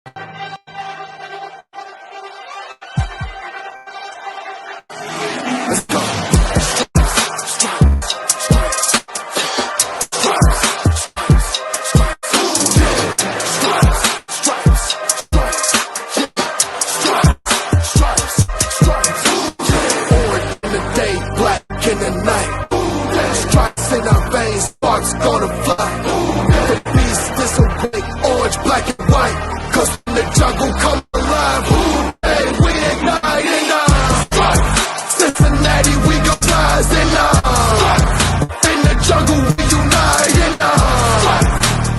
Let's go. In the night, stripes in our veins, sparks gonna fly. The beast disobey, orange, black, and white. Cause when the jungle come alive, hey, we igniting Cincinnati, we go rising in the jungle, we uniting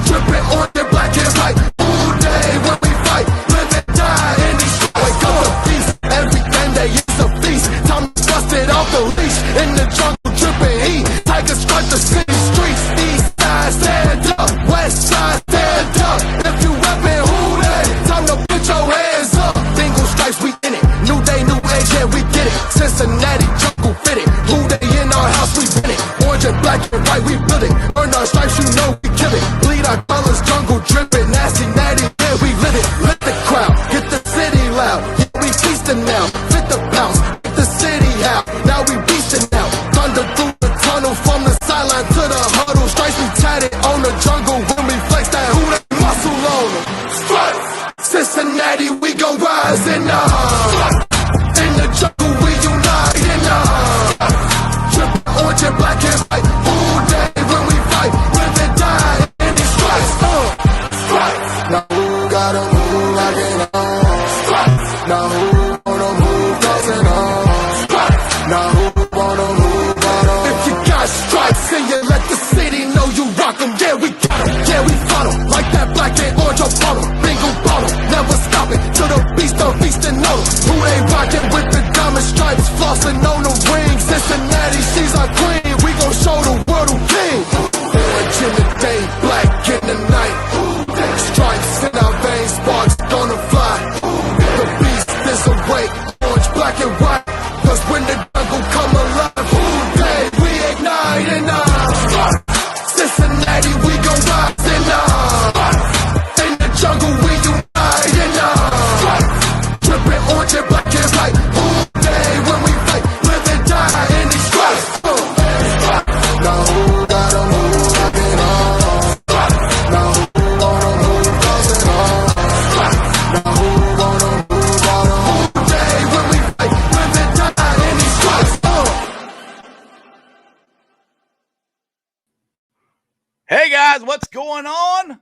dripping orange, black, and white. All day when we fight, live and die in these streets. Wake up the beast, every day is a feast. Time to bust it off the leash. In the jungle, dripping heat. Tigers strike the city streets. East side, stand up. West side, stand up. If you reppin', who that? Time to put your hands up. Bengals stripes, we in it. New day, new age, yeah, we get it. Cincinnati, jungle fitted. Who they in our house, we win it. Orange and black and white, we build it. Earn our stripes, you know we kill it. Bleed our colors, jungle dripping. Nasty, natty, yeah, we live it. Let the crowd get the city loud. Yeah, we feasting now. Fit the bounce, get the city out. Now we beastin' now. Thunder through the tunnel from the sideline to the huddle. Stripes we tatted on the jungle when we flex that who they muscle on them. Stripes, Cincinnati, we gon' rise in the jungle, we unite drippin' orange and black and white. All day when we fight, live and die in these stripes. Stripes. Now who gotta move like it on? Stripes. Now who wanna move crossing on? Stripes. Now who wanna move on? If you got stripes and you let the city know you rock 'em, yeah we got 'em, yeah we fought 'em. Like that black and orange on bottom, bingo bottom, never stop it till the beast and know 'em. Who they rockin' with the diamond stripes, flossin' on the ring. Cincinnati, she's our queen, we gon' show the world who king. Orange in the day, black in the night. Stripes in our veins, sparks gonna fly. The beast disobey, orange, black and white. Cause when the jungle come alive, hey, we ignite Cincinnati, we gon' rise in the jungle, we unite dripping orange and black and white. All day when we fight, live and die in these stripes. Now who gotta move like it on? Now who wanna move crossing on? Now who wanna move on? All day when we fight, live and die in these stripes. Hey guys, what's going on?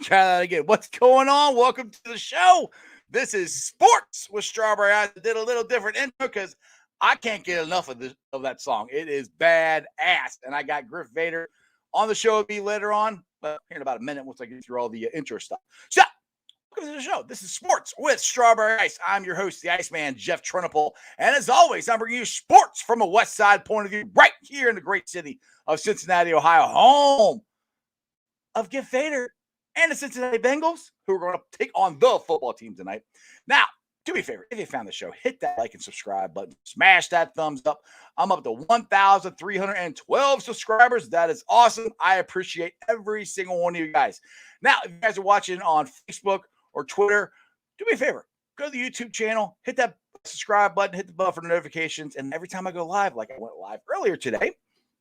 Try that again. What's going on? Welcome to the show. This is Sports with Strawberry Ice. I did a little different intro because I can't get enough of that song. It is badass. And I got Griff Vader on the show with me later on. Here in about a minute once I get through all the intro stuff. So, welcome to the show. This is Sports with Strawberry Ice. I'm your host, the Iceman, Jeff Trunipole. And as always, I'm bringing you sports from a West Side point of view right here in the great city of Cincinnati, Ohio, home of Griff Vader and the Cincinnati Bengals, who are going to take on the football team tonight. Now, do me a favor. If you found the show, hit that like and subscribe button. Smash that thumbs up. I'm up to 1,312 subscribers. That is awesome. I appreciate every single one of you guys. Now, if you guys are watching on Facebook or Twitter, do me a favor. Go to the YouTube channel, hit that subscribe button, hit the bell for the notifications, and every time I go live, like I went live earlier today,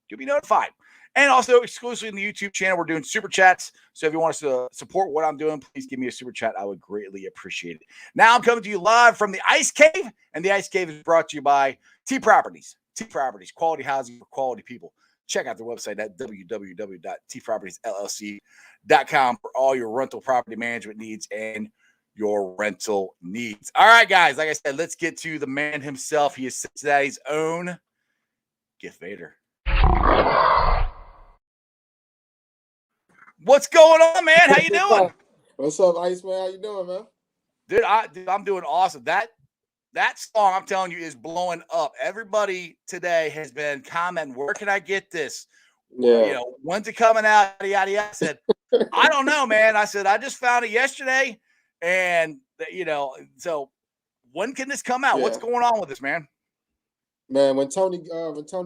you'll be notified. And also, exclusively in the YouTube channel, we're doing super chats. So if you want us to support what I'm doing, please give me a super chat. I would greatly appreciate it. Now I'm coming to you live from the Ice Cave, and the Ice Cave is brought to you by T Properties. T Properties, quality housing for quality people. Check out their website at www.tpropertiesllc.com for all your rental property management needs and your rental needs. All right, guys, like I said, let's get to the man himself. He is Cincinnati's own Griff Vader. What's going on, man? How you doing? What's up, Iceman? How you doing, man? Dude, I'm doing awesome. That song, I'm telling you, is blowing up. Everybody today has been commenting, where can I get this? Yeah. You know, when's it coming out? Yada, yada. I said, I don't know, man. I said, I just found it yesterday. And, you know, so when can this come out? Yeah. What's going on with this, man? Man, when Tony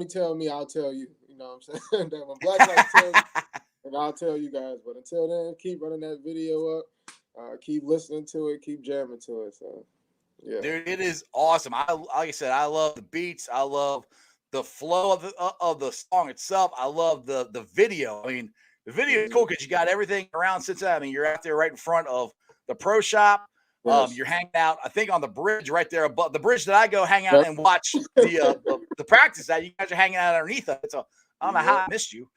tell me, I'll tell you. You know what I'm saying? When Black Light tells me, if and I'll tell you guys. But until then, keep running that video up. Keep listening to it. Keep jamming to it. So, yeah. Dude, it is awesome. Like I said, I love the beats. I love the flow of the song itself. I love the video. I mean, the video is cool because you got everything around Cincinnati. I mean, you're out there right in front of the pro shop. Yes. You're hanging out, I think, on the bridge right there above the bridge that I go hang out and watch the practice at. You guys are hanging out underneath of it. So I don't know how I missed you.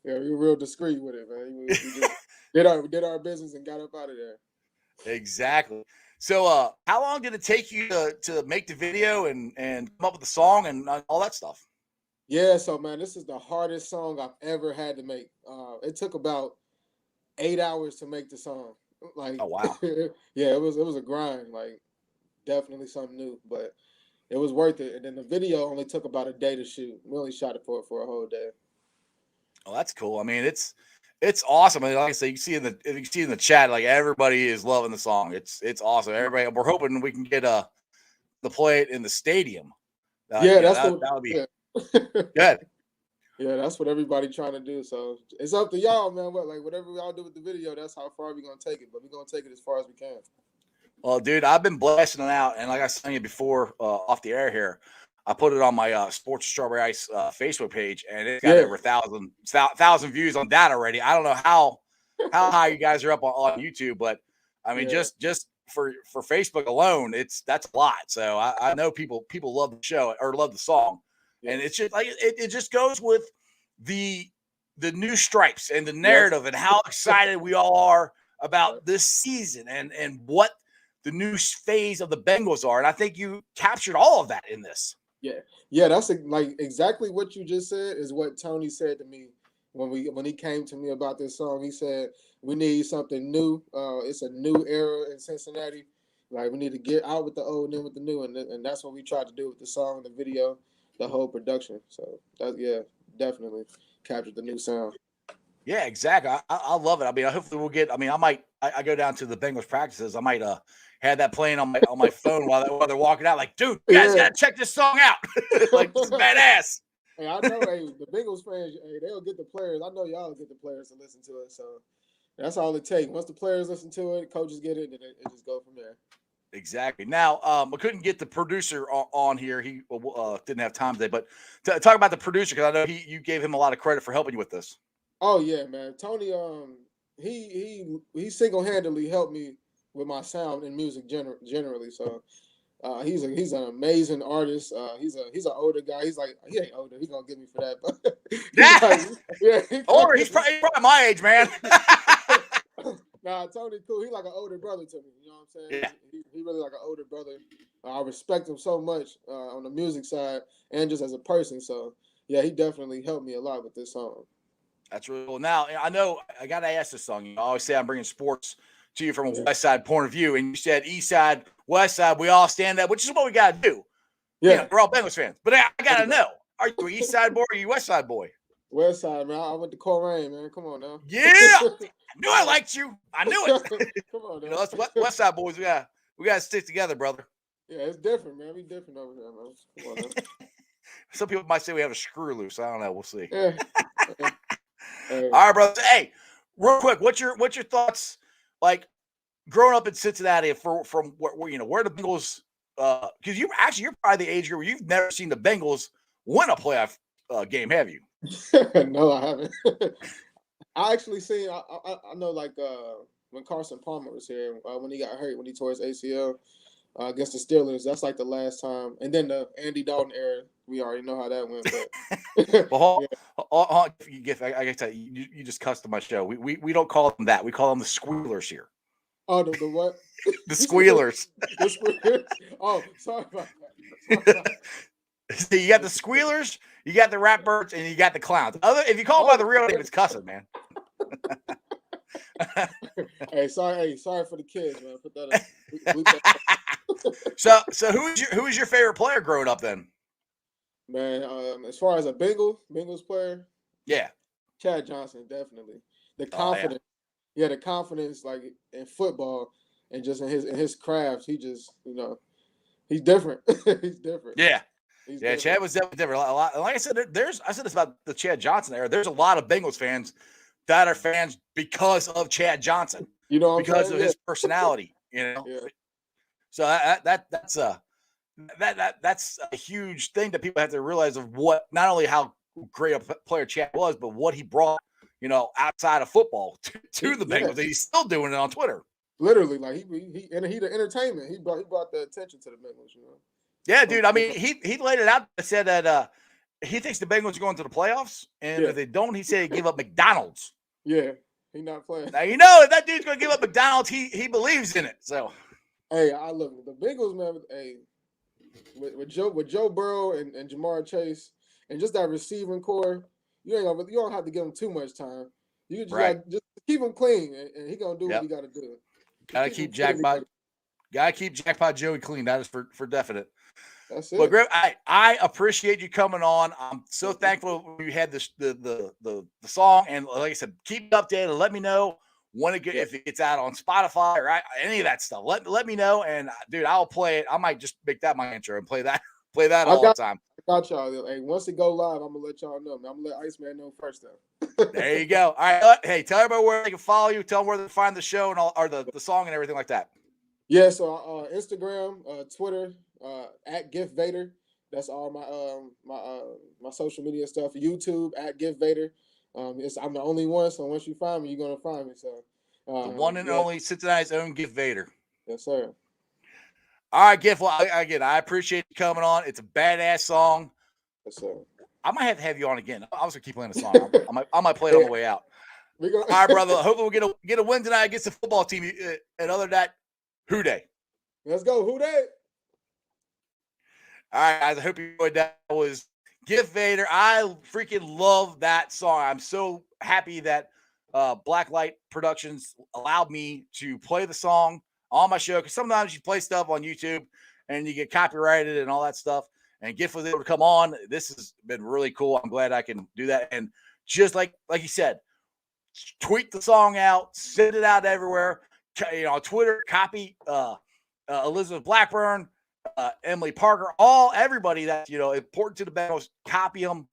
Yeah, we were real discreet with it, man. We just did our business and got up out of there. Exactly. So how long did it take you to make the video and come up with the song and all that stuff? Yeah, so man, this is the hardest song I've ever had to make. It took about 8 hours to make the song. Like, oh wow. Yeah, it was a grind, like definitely something new, but it was worth it. And then the video only took about a day to shoot. We only shot it for a whole day. Oh, that's cool. I mean, it's awesome. I mean, like I said, you see in the chat, like everybody is loving the song. It's awesome. Everybody, we're hoping we can get to play it in the stadium. Yeah, that would be good. Yeah, that's what everybody trying to do. So it's up to y'all, man. Whatever y'all do with the video, that's how far we're gonna take it. But we're gonna take it as far as we can. Well, dude, I've been blasting it out, and like I was telling you before, off the air here, I put it on my Sports with Strawberry Ice Facebook page, and it got over 1,000 views on that already. I don't know how high you guys are up on YouTube, but I mean, just for Facebook alone, that's a lot. So I know people love the show or love the song. And it's just like it just goes with the new stripes and the narrative and how excited we all are about this season and what the new phase of the Bengals are. And I think you captured all of that in this. Yeah, that's like exactly what you just said is what Tony said to me when he came to me about this song. He said, we need something new. It's a new era in Cincinnati. Like, we need to get out with the old and in with the new. And that's what we tried to do with the song, the video, the whole production. So definitely captured the new sound. Yeah, exactly. I love it. I mean, hopefully we'll get. I mean, I go down to the Bengals practices. I might have that playing on my phone while they're walking out. Like, dude, you guys gotta check this song out. Like, it's badass. Hey, I know. The Bengals fans, they'll get the players. I know y'all will get the players to listen to it. So that's all it takes. Once the players listen to it, coaches get it, and it just go from there. Exactly. Now, I couldn't get the producer on here. He didn't have time today. But talk about the producer, because I know you gave him a lot of credit for helping you with this. Oh yeah, man. Tony, he single-handedly helped me with my sound and music generally. So he's an amazing artist. He's an older guy. He ain't older. He's gonna get me for that. But or he's probably my age, man. Nah, Tony cool. He's like an older brother to me. You know what I'm saying? Yeah. He really like an older brother. I respect him so much on the music side and just as a person. So yeah, he definitely helped me a lot with this song. That's really cool. Now, I know I got to ask this song. I always say I'm bringing sports to you from a West Side point of view, and you said East Side, West Side, we all stand up, which is what we got to do. Yeah, we're all Bengals fans. But I got to know, are you an East Side boy or are you West Side boy? West Side, man. I went to Coleraine, man. Come on now. Yeah, I knew I liked you. I knew it. Come on now. Us West Side boys, we got to stick together, brother. Yeah, it's different, man. We different over here, man. Come on now. Some people might say we have a screw loose. I don't know. We'll see. Yeah. All right, brother. Hey, real quick, what's your thoughts? Like growing up in Cincinnati, from where the Bengals? Because you're probably the age group where you've never seen the Bengals win a playoff game, have you? No, I haven't. I actually seen. I know, like when Carson Palmer was here, when he got hurt, when he tore his ACL against the Steelers. That's like the last time. And then the Andy Dalton era, we already know how that went. But well, I can tell you, you just cussed my show. We don't call them that. We call them the Squealers here. Oh, the what? The Squealers. The Squealers. Oh, sorry about that. So you got the Squealers, you got the Ratbirds, and you got the Clowns. If you call them by the real name, it's cussing, man. Hey, sorry for the kids, man. Put that up. So who was your favorite player growing up then? Man, as far as a Bengals player, yeah, Chad Johnson, definitely. The confidence, the confidence, like in football and just in his craft, he just, he's different. He's different. Yeah. He's Yeah, different. Chad was definitely different. A lot, like I said, I said this about the Chad Johnson era. There's a lot of Bengals fans that are fans because of Chad Johnson, You know what I'm because saying? of Yeah. his personality. Yeah. So that's a huge thing that people have to realize of what, not only how great a player Chad was, but what he brought, outside of football to the Yeah. Bengals. And he's still doing it on Twitter. Literally, like he the entertainment. He brought the attention to the Bengals. Yeah, dude. I mean, he laid it out. Said that he thinks the Bengals are going to the playoffs, and Yeah. if they don't, he said he'd give up McDonald's. Yeah, he not playing. Now if that dude's going to give up McDonald's, he believes in it. So, Hey, I look the Bengals, man. Hey, with Joe Burrow and Jamar Chase and just that receiving core, you don't have to give him too much time. You just right, just keep him clean, and he gonna do what he got to do. gotta keep Jackpot Joey clean. That is for definite. That's it. But Griff, I appreciate you coming on. I'm so thankful you had this the song, and like I said, keep me updated. Let me know when if it gets out on Spotify or any of that stuff. Let me know, and dude, I'll play it. I might just make that my intro and play that all the time. I got y'all. Hey, once it go live, I'm gonna let y'all know. I'm gonna let Iceman know first though. There you go. All right, hey, tell everybody where they can follow you. Tell them where they find the show and all, or the song and everything like that. Yeah, so Instagram, Twitter, at Gift Vader. That's all my social media stuff. YouTube at Gift Vader. I'm the only one, so once you find me, you're gonna find me. So the one and only Cincinnati's own Gift Vader. Yes, sir. All right, Gift. Well, again, I appreciate you coming on. It's a badass song. Yes, sir. I might have to have you on again. I was gonna keep playing the song. I might play it on the way out. All right, brother. Hopefully we'll get a win tonight against the football team. And other than that, Who Day. Let's go. Who Day? All right, guys. I hope you enjoyed that. That was Gift Vader. I freaking love that song. I'm so happy that Blacklight Productions allowed me to play the song on my show, because sometimes you play stuff on YouTube and you get copyrighted and all that stuff. And Gift was able to come on. This has been really cool. I'm glad I can do that. And just like you said, tweet the song out, send it out everywhere. On Twitter, copy Elizabeth Blackburn, Emily Parker, everybody that's important to the Bengals. Copy them,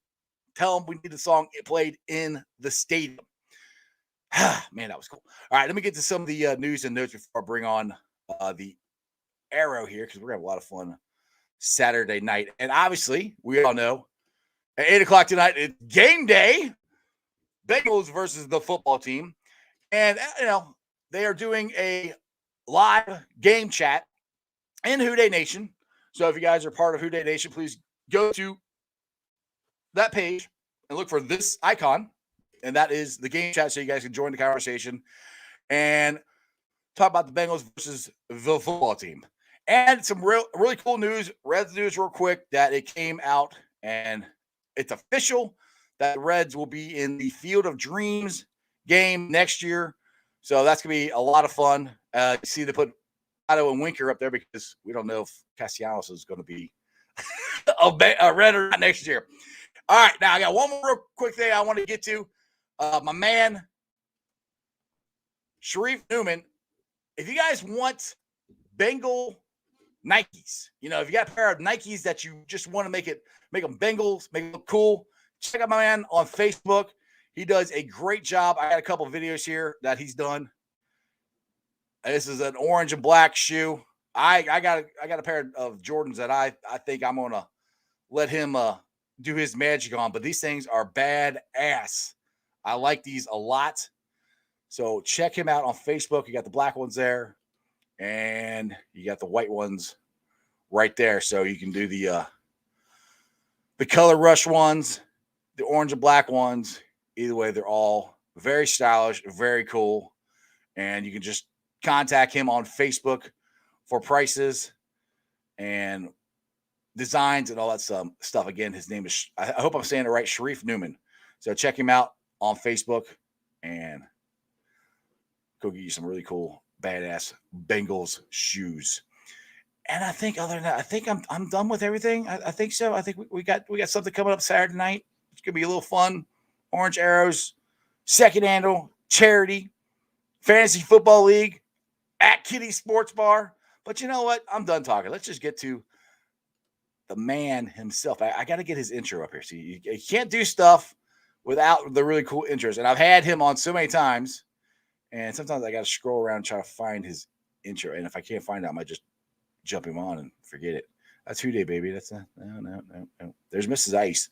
tell them we need the song played in the stadium. Man, that was cool. All right, let me get to some of the news and notes before I bring on the Arrow here, because we're gonna have a lot of fun Saturday night. And obviously, we all know at 8:00 tonight, it's game day. Bengals versus the football team. And, they are doing a live game chat in Who Day Nation. So if you guys are part of Who Day Nation, please go to that page and look for this icon. And that is the game chat, so you guys can join the conversation and talk about the Bengals versus the football team. And some really cool news. Reds news real quick that it came out, and it's official that the Reds will be in the Field of Dreams game next year. So that's going to be a lot of fun. You see they put Otto and Winker up there because we don't know if Castellanos is going to be a Red or not next year. All right, now I got one more real quick thing I want to get to. My man, Sharif Newman, if you guys want Bengal Nikes, if you got a pair of Nikes that you just want to make them Bengals, make them look cool, check out my man on Facebook. He does a great job. I got a couple of videos here that he's done. This is an orange and black shoe. I got a pair of Jordans that I think I'm gonna let him do his magic on. But these things are badass. I like these a lot. So check him out on Facebook. You got the black ones there, and you got the white ones right there. So you can do the color rush ones, the orange and black ones. Either way, they're all very stylish, very cool. And you can just contact him on Facebook for prices and designs and all that stuff. Again, his name is, I hope I'm saying it right, Sharif Newman. So check him out on Facebook and go get you some really cool, badass Bengals shoes. And I think other than that, I think I'm done with everything. I think so. I think we got something coming up Saturday night. It's gonna be a little fun. Orange Arrows, second handle, charity, fantasy football league, at Kitty Sports Bar. But you know what? I'm done talking. Let's just get to the man himself. I got to get his intro up here. See, you can't do stuff without the really cool intros. And I've had him on so many times, and sometimes I got to scroll around and try to find his intro. And if I can't find it, I might just jump him on and forget it. That's Who Day, baby. That's no. There's Mrs. Ice.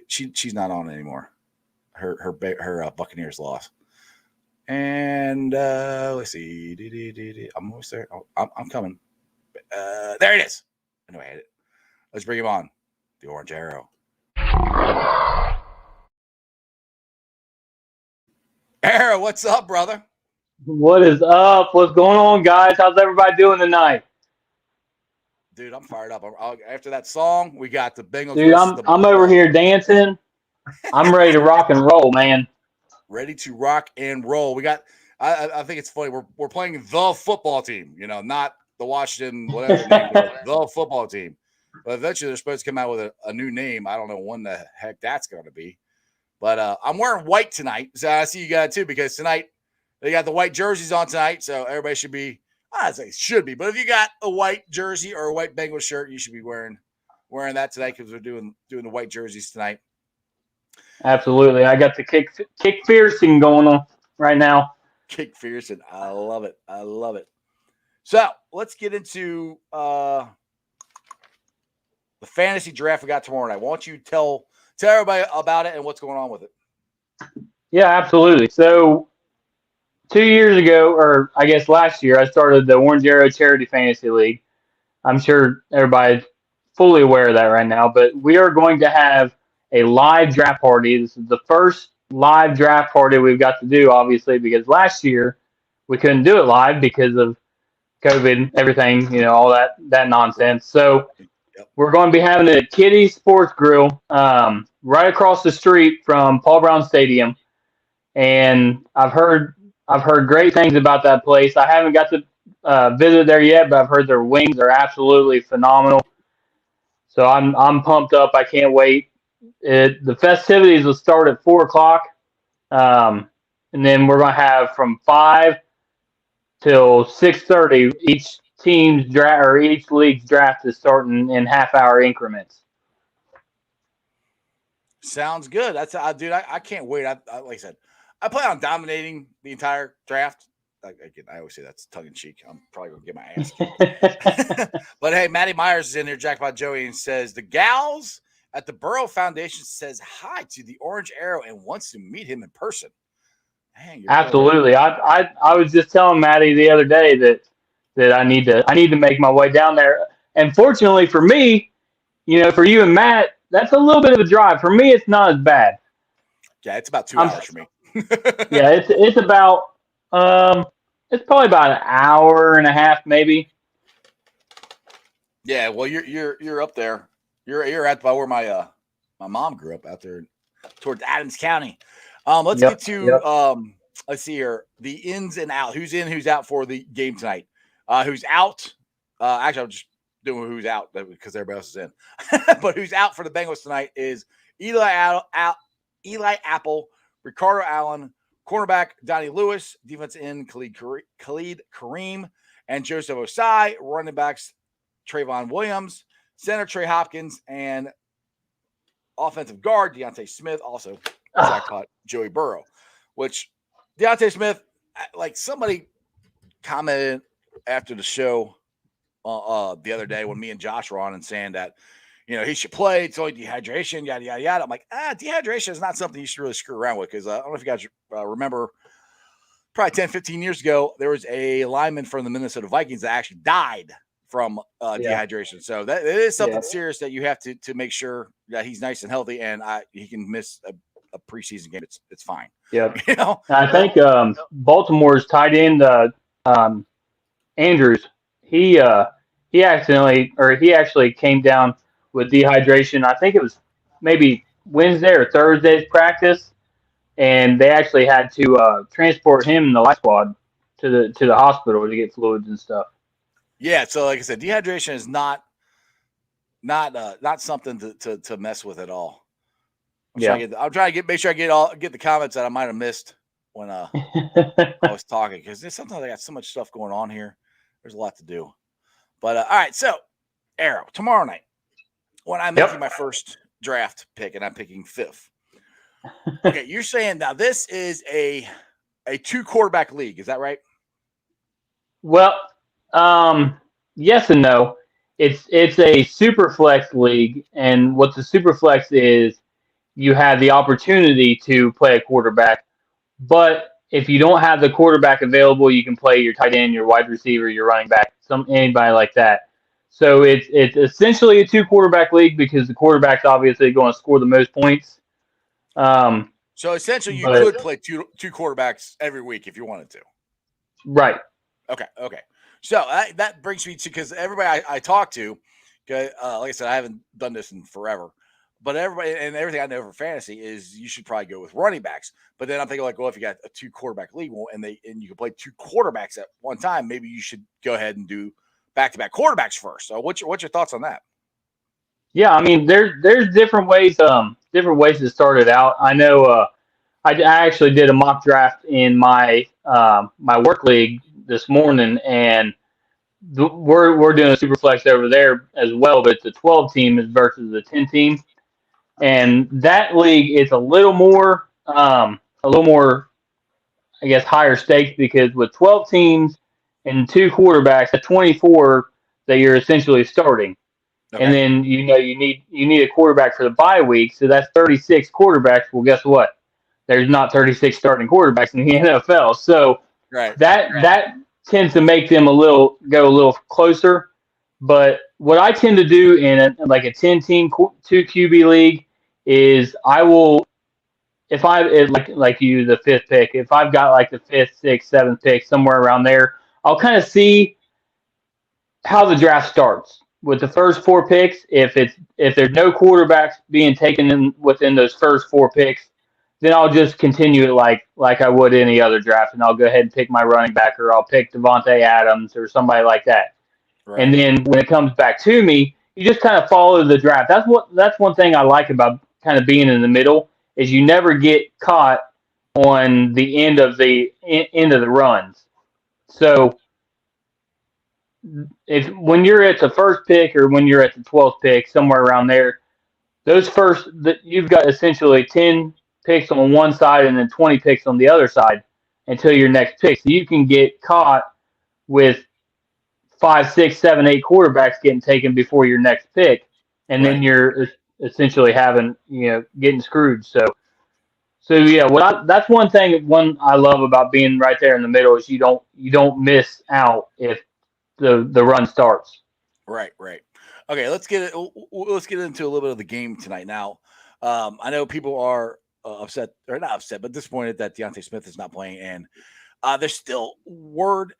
She's not on anymore. Her Buccaneers lost. And let's see. I'm almost there. Oh, I'm coming. There it is. I know I had it. Let's bring him on. The Orange Arrow. Arrow, what's up, brother? What is up? What's going on, guys? How's everybody doing tonight? Dude, I'm fired up. After that song, we got the Bengals. Dude, I'm over here dancing. I'm ready to rock and roll, man. Ready to rock and roll. We got. I think it's funny. We're playing the football team. You know, not the Washington whatever name. The football team. But eventually, they're supposed to come out with a new name. I don't know when the heck that's going to be. But I'm wearing white tonight, so I see you got it too, because tonight they got the white jerseys on tonight, so everybody should be. I say should be, but if you got a white jersey or a white Bengals shirt, you should be wearing that tonight, because we're doing the white jerseys tonight. Absolutely, I got the kick fearsing going on right now. Kick Fearson, I love it. I love it. So let's get into the fantasy draft we got tomorrow night. Why don't you tell everybody about it and what's going on with it? Yeah, absolutely. So 2 years ago, or I guess last year, I started the Orange Arrow Charity Fantasy League. I'm sure everybody's fully aware of that right now, but we are going to have a live draft party. This is the first live draft party we've got to do, obviously, because last year we couldn't do it live because of COVID, everything, all that nonsense. So we're going to be having it at Kitty's Sports Grill, right across the street from Paul Brown Stadium. And I've heard great things about that place. I haven't got to visit there yet, but I've heard their wings are absolutely phenomenal. So I'm pumped up. I can't wait. The festivities will start at 4:00, and then we're going to have from 5 till 6:30. Each team's draft or each league's draft is starting in half-hour increments. Sounds good. That's dude. I can't wait. Like I said, I plan on dominating the entire draft. Again, I always say that's tongue in cheek. I'm probably gonna get my ass kicked. But hey, Matty Myers is in here, Jackpot Joey, and says the gals at the Burrow Foundation says hi to the Orange Arrow and wants to meet him in person. Dang, absolutely. I was just telling Matty the other day that I need to make my way down there. And fortunately for me, for you and Matt, that's a little bit of a drive. For me, it's not as bad. Yeah, it's about 2 hours for me. Yeah, it's about it's probably about an hour and a half, maybe. Yeah, well, you're up there. You're at by where my mom grew up, out there towards Adams County. Let's get to let's see here, the ins and out. Who's in, who's out for the game tonight? Who's out? Actually, I'm just doing who's out because everybody else is in. But who's out for the Bengals tonight is Eli Apple, Ricardo Allen, cornerback Donnie Lewis, defense end Khalid Kareem, and Joseph Osai, running backs Trayvon Williams, center Trey Hopkins, and offensive guard Deontay Smith, also jackpot Joey Burrow. Which Deontay Smith, like somebody commented after the show the other day when me and Josh were on and saying that, he should play. It's only dehydration, yada, yada, yada. I'm like, dehydration is not something you should really screw around with, because I don't know if you guys remember, probably 10, 15 years ago, there was a lineman from the Minnesota Vikings that actually died from dehydration. So that it is something serious that you have to make sure that he's nice and healthy, and he can miss a preseason game. It's fine. Yeah. I think Baltimore's tight end Andrews, he actually came down with dehydration. I think it was maybe Wednesday or Thursday's practice, and they actually had to transport him in the life squad to the hospital to get fluids and stuff. Yeah, so like I said, dehydration is not something to mess with at all. I'm trying to make sure I get the comments that I might have missed when I was talking, because sometimes I got so much stuff going on here. There's a lot to do. But all right, so Arrow tomorrow night. when I'm making my first draft pick and I'm picking 5th. Okay, you're saying now this is a 2-quarterback league. Is that right? Well, yes and no. It's a super flex league, and what the super flex is, you have the opportunity to play a quarterback. But if you don't have the quarterback available, you can play your tight end, your wide receiver, your running back, anybody like that. So it's essentially a 2-quarterback league because the quarterback's obviously going to score the most points. So essentially, you But could play two quarterbacks every week if you wanted to. right, Okay. So that brings me to, because everybody I talk to, like I said, I haven't done this in forever, but everybody and everything I know for fantasy is you should probably go with running backs. But then I'm thinking like, well, if you got a 2-quarterback league and you can play 2 quarterbacks at one time, maybe you should go ahead and do back-to-back quarterbacks first. So what's your thoughts on that? yeah. I mean, there's different ways to start it out. I know. I actually did a mock draft in my my work league this morning, and we're doing a super flex over there as well, but it's a 12 team versus a 10 team, and that league is a little more, I guess, higher stakes because with 12 teams and 2 quarterbacks, at 24 that you're essentially starting, and Okay. then you need a quarterback for the bye week, so that's 36 quarterbacks. Well, guess what? There's not 36 starting quarterbacks in the NFL, so Right. that tends to make them go a little closer. But what I tend to do in like a 10 team 2 QB league is I will, like you, the 5th pick, if I've got like the 5th, 6th, 7th pick somewhere around there, I'll kind of see how the draft starts with the first 4 picks. If there's no quarterbacks being taken within those first 4 picks, then I'll just continue it like I would any other draft, and I'll go ahead and pick my running back, or I'll pick Devontae Adams or somebody like that. Right. And then when it comes back to me, you just kind of follow the draft. That's one thing I like about kind of being in the middle, is you never get caught on the end of the runs. So if when you're at the first pick or when you're at the 12th pick, somewhere around there, you've got essentially 10 picks on one side and then 20 picks on the other side until your next pick. So you can get caught with 5, 6, 7, 8 quarterbacks getting taken before your next pick, and then you're essentially getting screwed. So yeah, that's one I love about being right there in the middle, is you don't miss out if the run starts. Right. Okay, let's get into a little bit of the game tonight. Now, I know people are upset, or not upset, but disappointed that Deontay Smith is not playing, and there's still word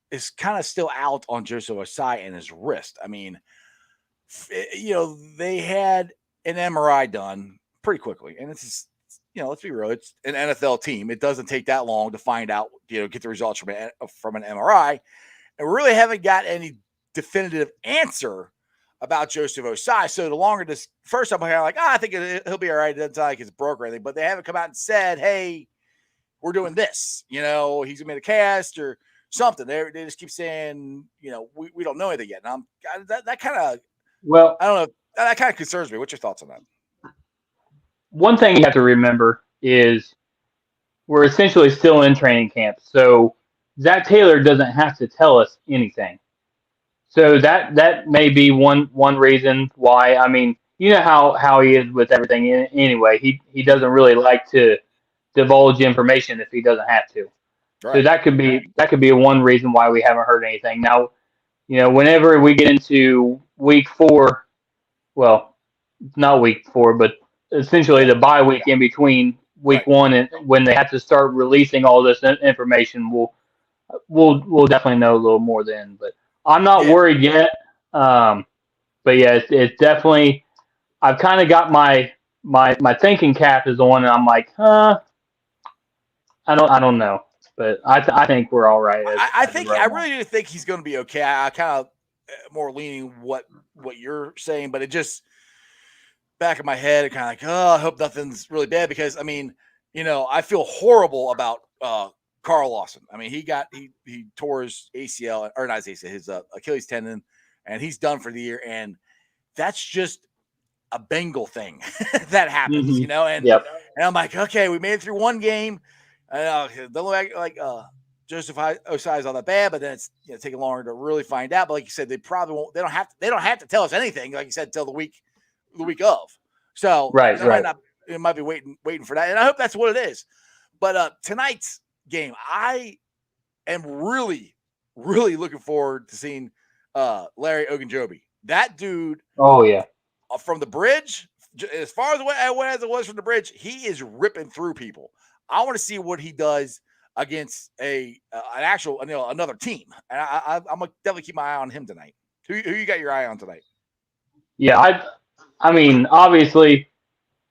is kind of still out on Joseph Osai and his wrist. I mean, they had an MRI done pretty quickly, and it's let's be real, it's an NFL team. It doesn't take that long to find out, get the results from an MRI, and we really haven't got any definitive answer about Joseph Osai. So the longer this first up, I'm like, I think he'll be all right. It doesn't sound like it's broke or anything, but they haven't come out and said, hey, we're doing this. He's gonna make a cast or something. They just keep saying, we don't know anything yet. And that kind of, Well, I don't know, that kind of concerns me. What's your thoughts on that? one thing you have to remember is we're essentially still in training camp, so Zach Taylor doesn't have to tell us anything. So that may be one reason why. I mean, you know how he is with everything anyway. He doesn't really like to divulge information if he doesn't have to. Right. So that could be one reason why we haven't heard anything. Now, whenever we get into week 4, well, not week 4, but essentially the bye week in between week 1 and when they have to start releasing all this information, we'll definitely know a little more then. But I'm not worried yet. But yeah, it's definitely. I've kind of got my thinking cap is on, and I'm like, I don't know, but I think we're all right. I really do think he's going to be okay. I kind of more leaning what you're saying, but it just back of my head, it kind of like, I hope nothing's really bad, because I mean, I feel horrible about Carl Lawson. I mean, he tore his ACL, or not his ACL, his Achilles tendon, and he's done for the year. And that's just a Bengal thing that happens, Mm-hmm. and Yep. I'm like, okay, we made it through one game. Don't look like Joseph Osai is all that bad, but then it's taking longer to really find out. But like you said, they probably won't. They don't have to tell us anything, like you said, till the week of. So Right. there might Right. not. It might be waiting for that, and I hope that's what it is. But tonight's game, I am really, really looking forward to seeing Larry Ogunjobi. That dude Oh yeah. from the bridge, as far as it was from the bridge, he is ripping through people. I want to see what he does against an actual another team, and I'm gonna definitely keep my eye on him tonight. Who you got your eye on tonight? Yeah. I mean, obviously,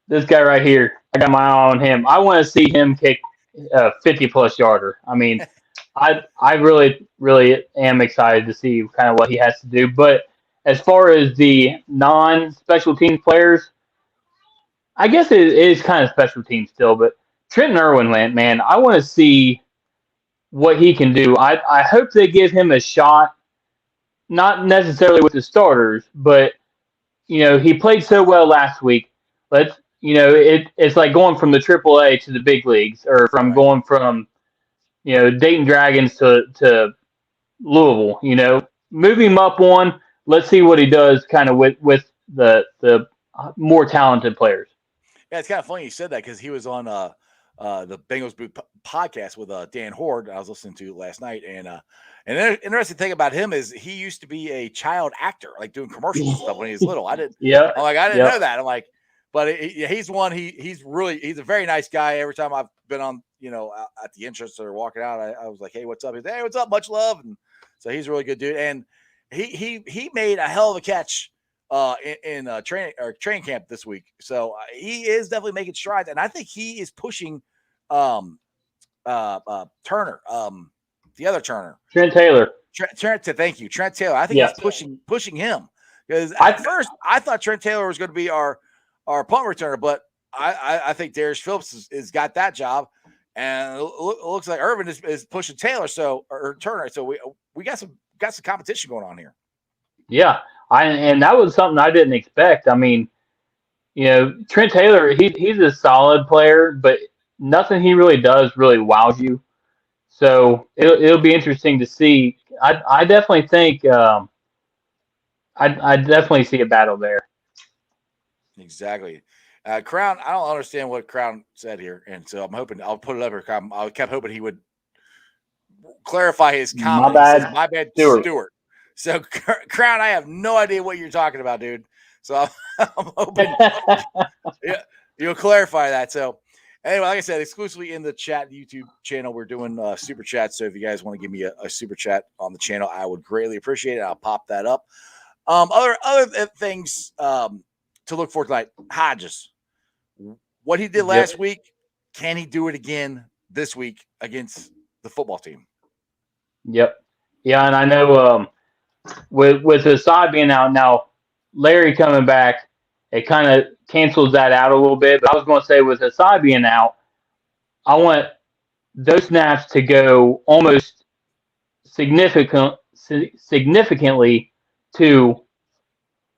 this guy right here, I got my eye on him. I want to see him kick a 50-plus yarder. I mean, I really, really am excited to see kind of what he has to do. But as far as the non-special teams players, I guess it is kind of special teams still. But Trenton Irwin, man, I want to see what he can do. I hope they give him a shot, not necessarily with the starters, but he played so well last week. It's like going from the AAA to the big leagues, or from Right. going from Dayton Dragons to Louisville. Move him up one. Let's see what he does, kind of with the more talented players. Yeah, it's kind of funny you said that because he was on the Bengals Booth podcast with Dan Horde. I was listening to last night, and the interesting thing about him is he used to be a child actor, like doing commercials and stuff when he was little. I didn't know that. I'm like, but he's one. He's a very nice guy. Every time I've been on, at the entrance or walking out, I was like, hey, what's up? He's hey, what's up? Much love. And so he's a really good dude, and he made a hell of a catch in training camp this week. So he is definitely making strides, and I think he is pushing Turner, the other Turner, Trent Taylor. Thank you, Trent Taylor. I think he's pushing him, because at first I thought Trent Taylor was going to be our punt returner, but I think Darius Phillips has got that job, and it looks like Irvin is pushing Taylor, or Turner. So we got some competition going on here. Yeah, and that was something I didn't expect. I mean, Trent Taylor, he's a solid player, but nothing he really does really wows you. So it'll be interesting to see. I definitely think I definitely see a battle there. Exactly. Crown, I don't understand what Crown said here, and so I'm hoping I'll put it up here. I kept hoping he would clarify his comment. My bad, Stewart. So, Crown, I have no idea what you're talking about, dude. So I'm hoping you'll clarify that. So anyway, like I said, exclusively in the chat YouTube channel, we're doing super chats. So if you guys want to give me a super chat on the channel, I would greatly appreciate it. I'll pop that up. Other things to look for tonight. Hodges, what he did last week, can he do it again this week against the football team? Yep. Yeah, and I know with Asad being out now, Larry coming back, it kind of cancels that out a little bit. But I was going to say, with Asad being out, I want those snaps to go almost significantly to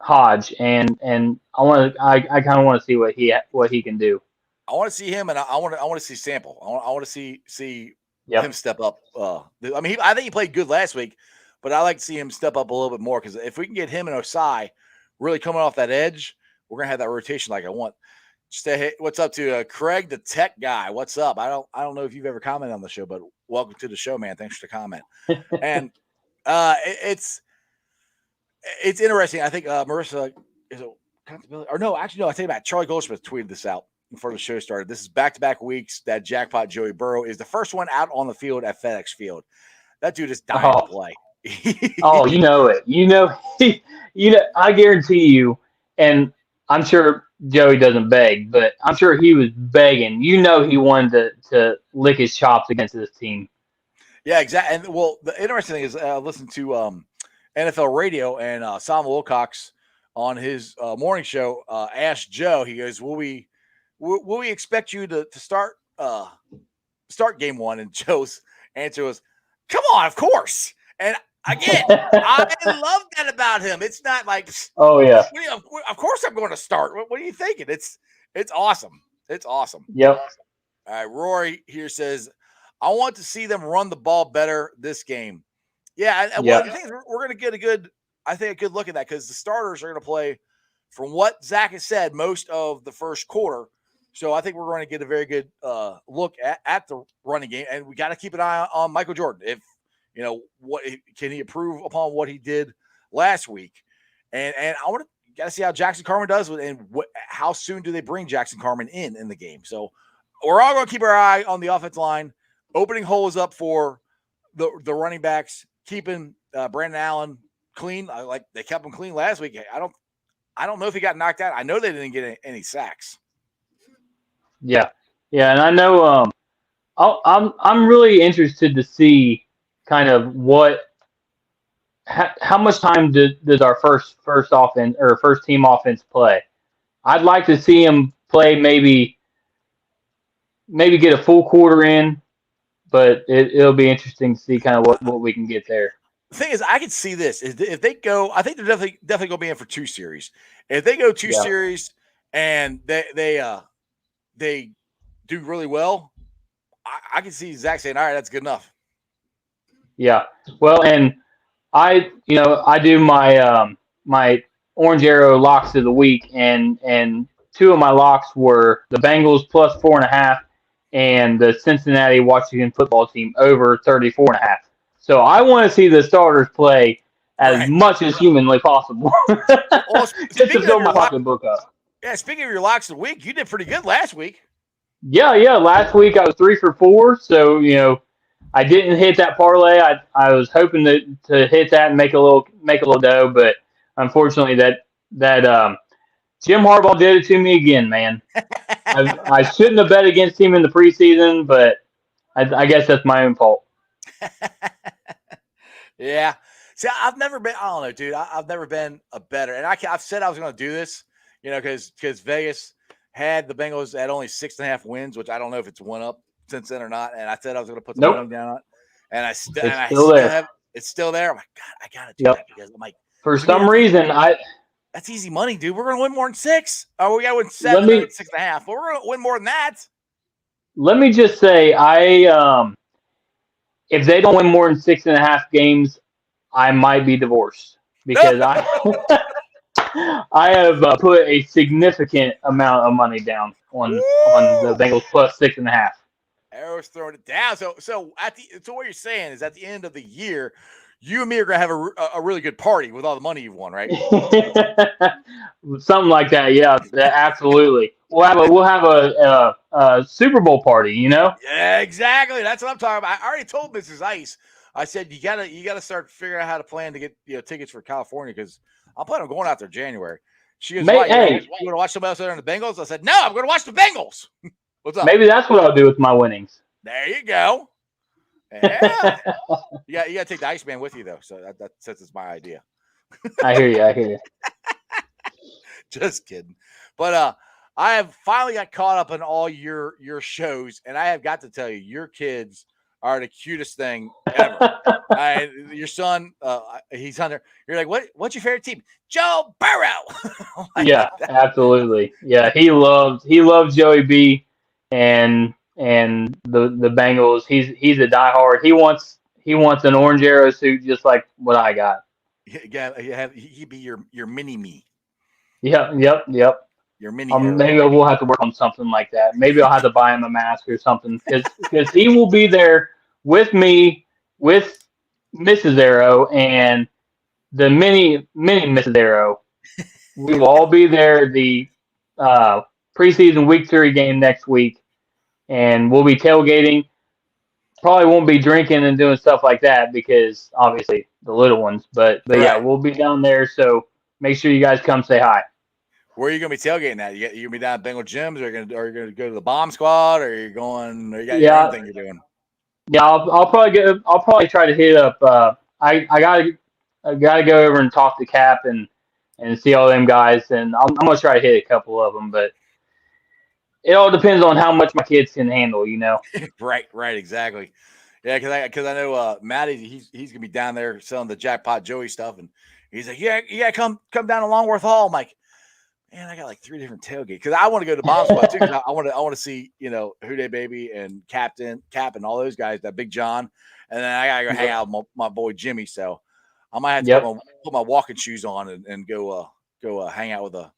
Hodge, and I kind of want to see what he can do. I want to see him, and I want to see Sample. I want to see him step up. I mean, I think he played good last week, but I like to see him step up a little bit more, because if we can get him and Osai really coming off that edge, we're gonna have that rotation like I want. Just hey, what's up to Craig, the tech guy? What's up? I don't know if you've ever commented on the show, but welcome to the show, man. Thanks for the comment. And it's interesting. I think Marissa is a accountability, or no, actually no. I tell you about Charlie Goldsmith tweeted this out before the show started. This is back-to-back weeks that jackpot Joey Burrow is the first one out on the field at FedEx Field. That dude is dying to play. Oh, you know it. I guarantee you, and I'm sure Joey doesn't beg, but I'm sure he was begging. He wanted to lick his chops against this team. Yeah, exactly. And well, the interesting thing is, listen to NFL Radio, and Sam Wilcox on his morning show asked Joe. He goes, "Will we expect you to start game one?" And Joe's answer was, "Come on, of course." And Again, I love that about him. It's not like, Oh yeah. of course I'm going to start. What are you thinking? It's awesome. It's awesome. Yep. All right, Rory here says, I want to see them run the ball better this game. Yeah, and Yep. the thing is, we're going to get a good look at that because the starters are going to play, from what Zach has said, most of the first quarter. So I think we're going to get a very good look at the running game, and we got to keep an eye on Michael Jordan. If what can he improve upon what he did last week, and I want to got to see how Jackson Carman does, and how soon do they bring Jackson Carman in the game. So we're all going to keep our eye on the offensive line, opening holes up for the running backs, keeping Brandon Allen clean. Like they kept him clean last week. I don't know if he got knocked out. I know they didn't get any sacks. Yeah, and I know. I'm really interested to see kind of how much time does our first offense or first team offense play. I'd like to see him play maybe get a full quarter in, but it'll be interesting to see kind of what we can get there. The thing is, I can see this. If they go, I think they're definitely going to be in for 2 series. If they go 2 series and they do really well, I can see Zach saying, all right, that's good enough. Yeah. Well, and I do my my Orange Arrow locks of the week, and 2 of my locks were the Bengals plus 4.5 and the Cincinnati Washington football team over 34.5. So I want to see the starters play as much as humanly possible. Well, just to fill my pocketbook up. Yeah, speaking of your locks of the week, you did pretty good last week. Yeah. Last week I was 3 for 4, so I didn't hit that parlay. I was hoping to hit that and make a little dough, but unfortunately that Jim Harbaugh did it to me again, man. I shouldn't have bet against him in the preseason, but I guess that's my own fault. Yeah. See, I've never been. I don't know, dude. I've never been a bettor, and I've said I was going to do this, because Vegas had the Bengals at only 6.5 wins, which I don't know if it's went up since then or not. And I said I was going to put the money down on it, and it's still there. I'm like, God, I got to do that because I'm like, for some reason, that's easy money, dude. We're going to win more than 6. Oh, we got to win 7, 6.5. But we're going to win more than that. Let me just say, if they don't win more than 6.5 games, I might be divorced because I have put a significant amount of money down on the Bengals plus 6.5. Arrow's throwing it down. So what you're saying is at the end of the year, you and me are gonna have a really good party with all the money you've won, right? Something like that. Yeah, absolutely. We'll have a Super Bowl party. Yeah, exactly. That's what I'm talking about. I already told Mrs. Ice. I said you gotta start figuring out how to plan to get tickets for California because I'm planning on going out there January. She goes, "Hey, you want to watch somebody else there in the Bengals?" I said, "No, I'm going to watch the Bengals." What's up? Maybe that's what I'll do with my winnings. There you go. Yeah, you got to take the Iceman with you though. So that since it's my idea. I hear you. Just kidding. But I have finally got caught up in all your shows, and I have got to tell you, your kids are the cutest thing ever. Your son, he's on there. You're like, what's your favorite team? Joe Burrow. Yeah, absolutely. Yeah, he loves Joey B and the Bengals. He's a diehard. He wants an Orange Arrow suit just like what I got. Yeah, he'd be your mini me. Yep. Your mini. Maybe we'll have to work on something like that. Maybe I'll have to buy him a mask or something because he will be there with me, with Mrs. Arrow and the mini Mrs. Arrow. We will all be there the preseason week 3 game next week, and we'll be tailgating. Probably won't be drinking and doing stuff like that because obviously the little ones. But yeah, we'll be down there. So make sure you guys come say hi. Where are you gonna be tailgating at? You gonna be down at Bengal Gyms, or are you gonna go to the Bomb Squad, or are you going? Or you got your own thing you're doing? Yeah, I'll probably try to hit up. I gotta go over and talk to Cap and see all them guys, and I'm gonna try to hit a couple of them, but it all depends on how much my kids can handle, Right, exactly. Yeah, because I know Matty, he's gonna be down there selling the Jackpot Joey stuff, and he's like, yeah, come down to Longworth Hall. I'm like, man, I got like 3 different tailgates because I want to go to Bomb Squad too. Because I want to see Houday Baby and Cap and all those guys, that Big John, and then I gotta go hang out with my boy Jimmy. So I might have to put my walking shoes on and go hang out with a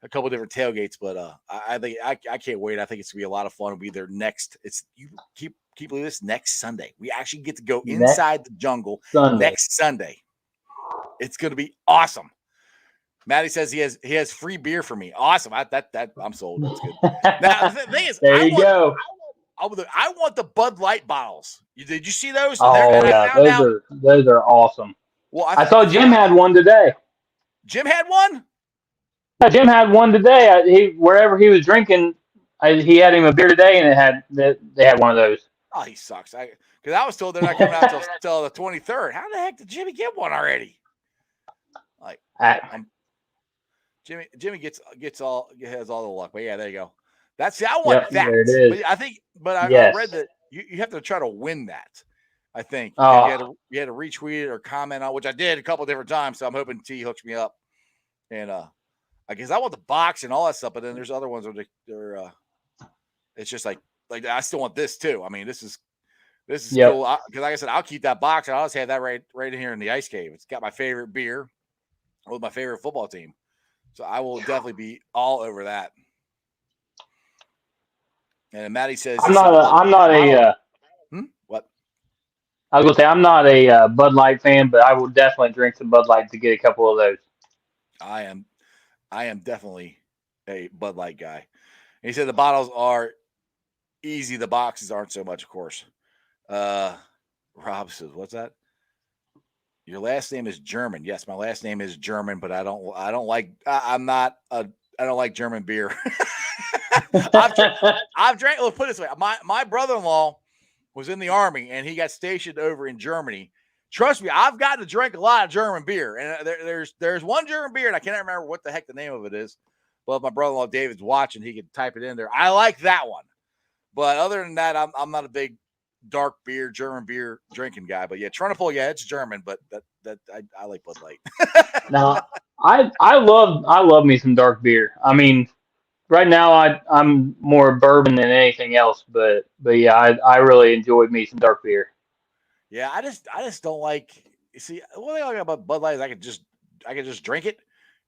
couple of different tailgates. But I think I can't wait. I think it's gonna be a lot of fun. It'll be there next. It's you keep believe this, next Sunday. We actually get to go inside the jungle next Sunday. It's gonna be awesome. Matty says he has free beer for me. Awesome. I'm sold. That's good. Now the thing is, there you go. I want the Bud Light bottles. Did you see those? Oh yeah, those are awesome. Well, I saw Jim had one today. Jim had one? Yeah, Jim had one today. Wherever he was drinking, he had him a beer today, and they had one of those. Oh, he sucks. Because I was told they're not coming out until the 23rd. How the heck did Jimmy get one already? Like, Jimmy has all the luck. But yeah, there you go. I want that. There it is. But I read that you have to try to win that. I think you had to retweet it or comment on, which I did a couple different times. So I'm hoping T hooks me up, and I guess I want the box and all that stuff. But then there's other ones where they're it's just like I still want this too. I mean, this is cool because like I said, I'll keep that box. And I'll just have that right in here in the ice cave. It's got my favorite beer with my favorite football team, so I will definitely be all over that. And Matty says, I'm not a what? I was gonna say I'm not a Bud Light fan, but I will definitely drink some Bud Light to get a couple of those. I am definitely a Bud Light guy. And he said the bottles are easy. The boxes aren't so much, of course. Rob says, "What's that? Your last name is German." Yes, my last name is German, but I don't like. I don't like German beer. I've drank. Let's put it this way: my brother-in-law was in the army and he got stationed over in Germany. Trust me, I've gotten to drink a lot of German beer, and there's one German beer, and I can't remember what the heck the name of it is. But if my brother-in-law David's watching, he could type it in there. I like that one, but other than that, I'm not a big dark beer, German beer drinking guy. But yeah, Trunapole, it's German, but I like Bud Light. Now, I love me some dark beer. I mean, right now I'm more bourbon than anything else, but yeah, I really enjoyed me some dark beer. Yeah, I just don't like. You see, one thing I like about Bud Light is I could just drink it,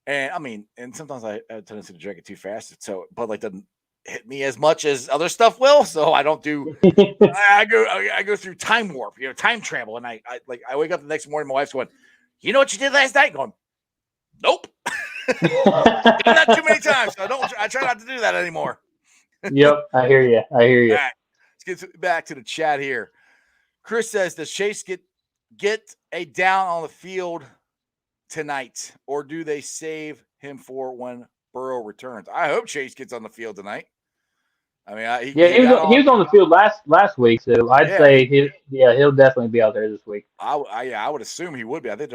and I mean, and sometimes I have a tendency to drink it too fast, so Bud Light doesn't hit me as much as other stuff will. So I don't do. I go through time warp, time travel, and I wake up the next morning, my wife's going, "You know what you did last night?" Going, "Nope." Done that too many times, so I try not to do that anymore. Yep, I hear you. All right, let's get back to the chat here. Chris says, does Chase get a down on the field tonight, or do they save him for when Burrow returns? I hope Chase gets on the field tonight. I mean, he was on the field last week, so I'd say he'll definitely be out there this week. I would assume he would be. I think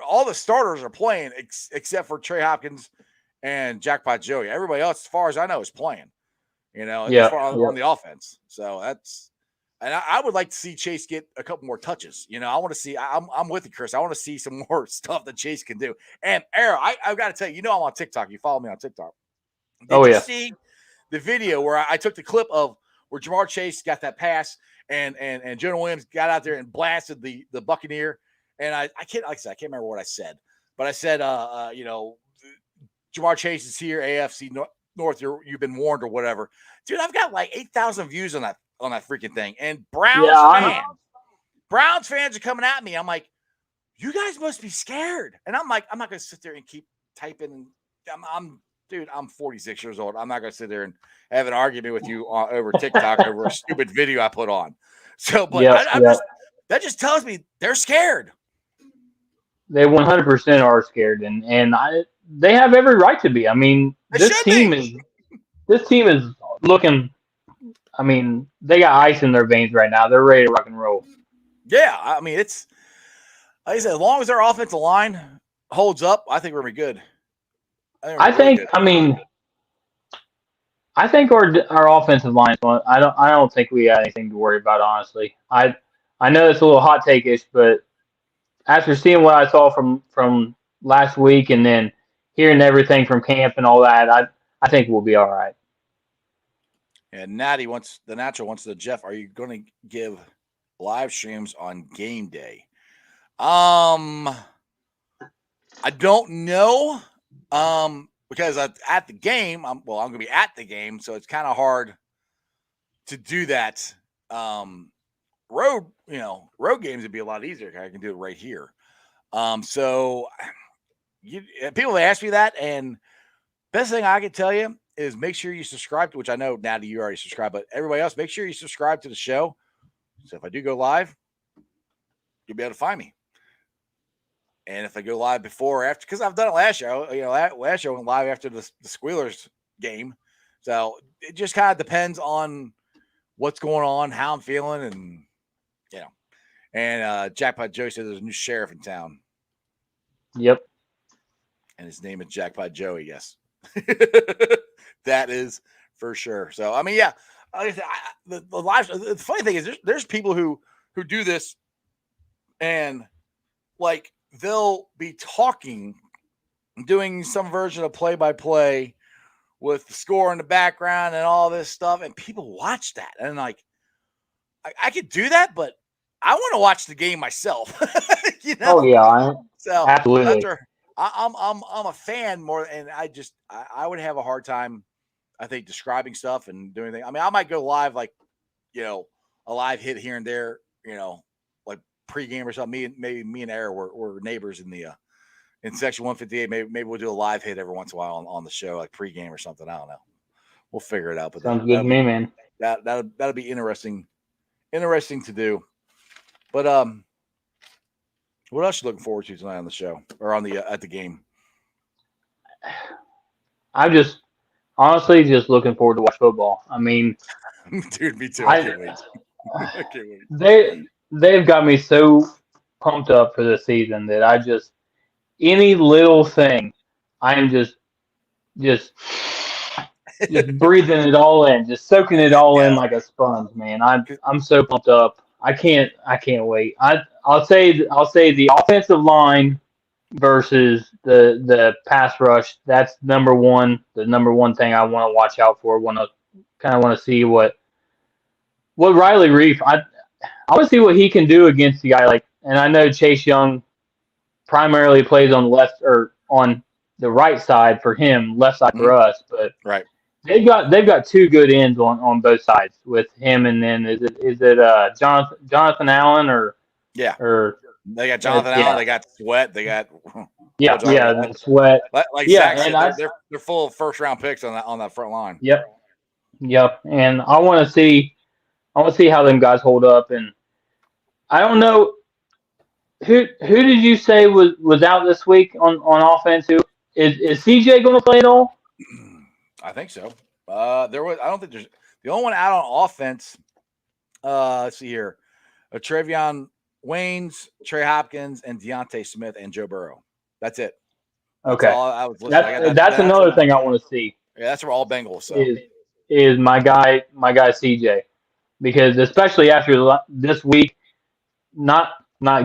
all the starters are playing except for Trey Hopkins and Jackpot Joey. Everybody else, as far as I know, is playing. As far on the offense. So that's. And I would like to see Chase get a couple more touches. I want to see. I'm with you, Chris. I want to see some more stuff that Chase can do. And Arrow, I've got to tell you, I'm on TikTok. You follow me on TikTok. Did you see the video where I took the clip of where Jamar Chase got that pass and Jonah Williams got out there and blasted the Buccaneer? And I can't remember what I said, but I said, Jamar Chase is here, AFC North. You've been warned or whatever, dude. I've got like 8,000 views on that freaking thing. And Browns fans are coming at me. I'm like, you guys must be scared. And I'm like, I'm not going to sit there and keep typing. I'm 46 years old. I'm not going to sit there and have an argument with you over TikTok over a stupid video I put on. So, but that just tells me they're scared. They 100% are scared. And they have every right to be. I mean, this team is looking, I mean, they got ice in their veins right now. They're ready to rock and roll. Yeah, I mean, it's like I said, as long as our offensive line holds up, I think we're gonna be good. I think our offensive line. I don't think we got anything to worry about. Honestly, I know it's a little hot take-ish, but after seeing what I saw from last week and then hearing everything from camp and all that, I think we'll be all right. And Natty wants the natural wants to Jeff. Are you going to give live streams on game day? I don't know. Because at the game, I'm going to be at the game, so it's kind of hard to do that. Road games would be a lot easier. I can do it right here. So people ask me that, and best thing I can tell you is make sure you subscribe to, which I know, Natty, you already subscribe, but everybody else, make sure you subscribe to the show. So if I do go live, you'll be able to find me. And if I go live before or after, because I've done it last year, last year I went live after the Squealers game. So it just kind of depends on what's going on, how I'm feeling, and And Jackpot Joe said there's a new sheriff in town. Yep. And his name is Jackpot Joey, yes. That is for sure. So, I mean, yeah. The live. The funny thing is there's people who do this and, like, they'll be talking, doing some version of play-by-play with the score in the background and all this stuff, and people watch that. And, like, I could do that, but I want to watch the game myself. Oh yeah, so absolutely. I'm a fan more, and I would have a hard time, I think, describing stuff and doing things. I mean, I might go live, like, a live hit here and there, like pregame or something. Maybe me and Era were neighbors in section 158. Maybe we'll do a live hit every once in a while on the show, like pregame or something. I don't know. We'll figure it out. But sounds good to me, man. That'll be interesting to do. But what else are you looking forward to tonight on the show or on the at the game? I'm just honestly just looking forward to watch football. I mean, dude, me too. I can't wait. I can't wait. They've got me so pumped up for this season that I just any little thing, I am just breathing it all in, just soaking it all in like a sponge, man. I'm so pumped up. I can't wait. I'll say the offensive line versus the pass rush. That's the number one thing I want to watch out for. Want to see what Riley Reef. I want to see what he can do against the guy like. And I know Chase Young primarily plays on the left or on the right side for him, left side for us, but right. They've got two good ends on both sides with him, and then is it Jonathan Allen or they got Jonathan Allen, they got Sweat, they got the Sweat, like Zach said, they're full of first round picks on that front line. Yep, and I want to see how them guys hold up, and I don't know who did you say was out this week on offense? Who is CJ going to play at all? I think so. I don't think there's the only one out on offense. Let's see here. Trevion Waynes, Trey Hopkins, and Deontay Smith and Joe Burrow. That's it. Okay. That's all I was listening. That's another thing I want to see. Yeah, that's for all Bengals. So is my guy CJ, because especially after this week, not